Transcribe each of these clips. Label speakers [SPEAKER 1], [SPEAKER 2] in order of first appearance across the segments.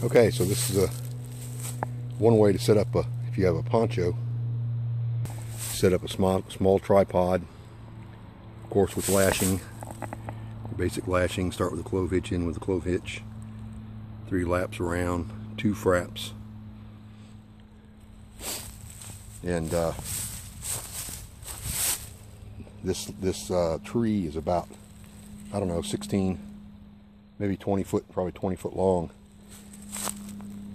[SPEAKER 1] Okay, so this is one way to set up if you have a poncho, set up a small tripod, of course with lashing, basic lashing. Start with a clove hitch in with a clove hitch, 3 laps around, 2 fraps, and this tree is about, I don't know, 16, maybe 20 foot, probably 20 foot long,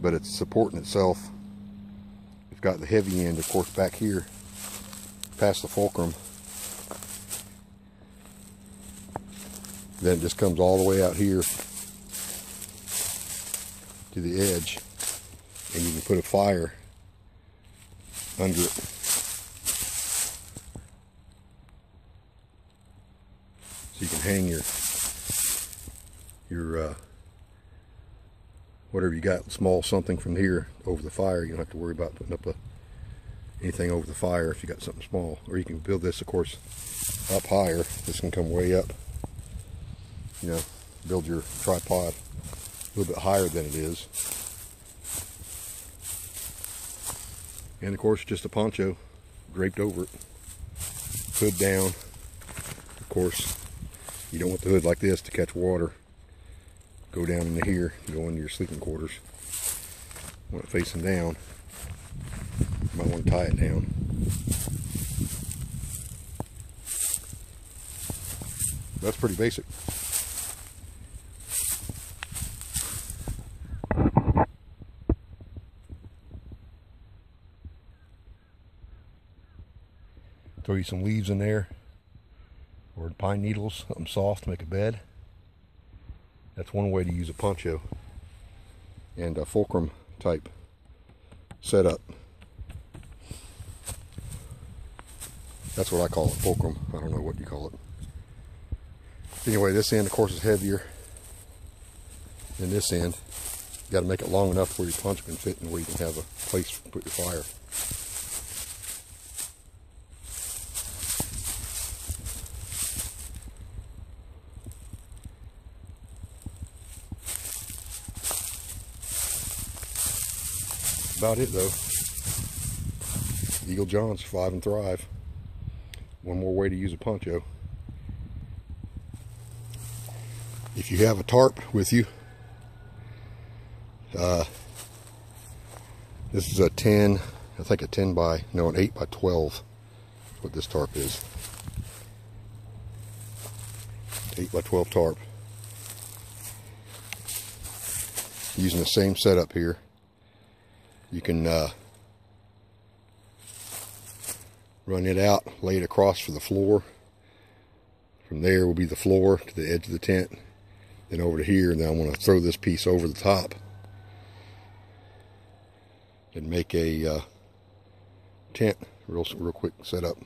[SPEAKER 1] but it's supporting itself. It's got the heavy end, of course, back here past the fulcrum. Then it just comes all the way out here to the edge, and you can put a fire under it. So you can hang your whatever you got, small something from here over the fire. You don't have to worry about putting up anything over the fire if you got something small. Or you can build this, of course, up higher. This can come way up. You know, build your tripod a little bit higher than it is. And of course, just a poncho draped over it. Hood down. Of course, you don't want the hood like this to catch water. Go down into here, go into your sleeping quarters. Want it facing down. You might want to tie it down. That's pretty basic. Throw you some leaves in there, or pine needles, something soft to make a bed. That's one way to use a poncho. And a fulcrum type setup. That's what I call it, fulcrum. I don't know what you call it. Anyway, this end, of course, is heavier than this end. You got to make it long enough where your poncho can fit and where you can have a place to put your fire. About it though. Eagle Jon, survive and thrive. One more way to use a poncho. If you have a tarp with you, this is a 10, I think a 10 by, no, an 8 by 12 is what this tarp is. 8 by 12 tarp. Using the same setup here. You can run it out, lay it across for the floor. From there will be the floor to the edge of the tent. Then over to here, and then I want to throw this piece over the top and make a tent. Real quick setup.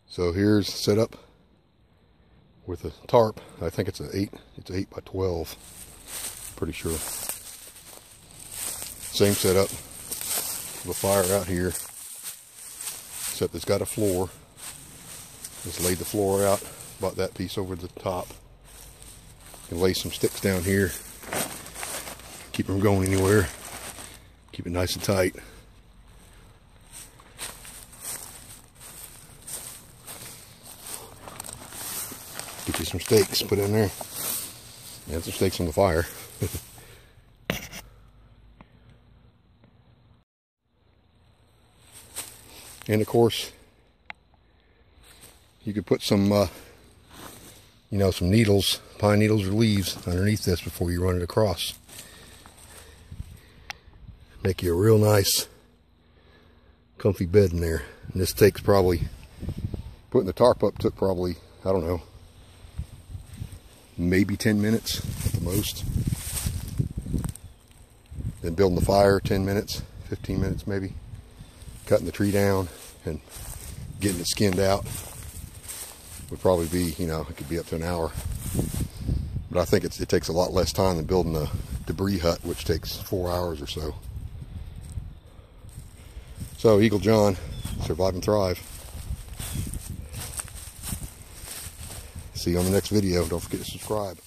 [SPEAKER 1] So here's set up with a tarp. I think it's an 8 by 12. Pretty sure. Same setup. The fire out here. Except it's got a floor. Just laid the floor out. About that piece over the top. You can lay some sticks down here. Keep them going anywhere. Keep it nice and tight. Get you some stakes, put in there. Add some stakes on the fire. And of course, you could put some, you know, some needles, pine needles or leaves underneath this before you run it across. Make you a real nice, comfy bed in there. And this takes probably, putting the tarp up took probably, I don't know, maybe 10 minutes at the most. Then building the fire, 10 minutes, 15 minutes maybe. Cutting the tree down and getting it skinned out. would probably be, you know, it could be up to an hour. But I think it takes a lot less time than building a debris hut, which takes 4 hours or so. So, Eagle Jon, survive and thrive. See you on the next video. Don't forget to subscribe.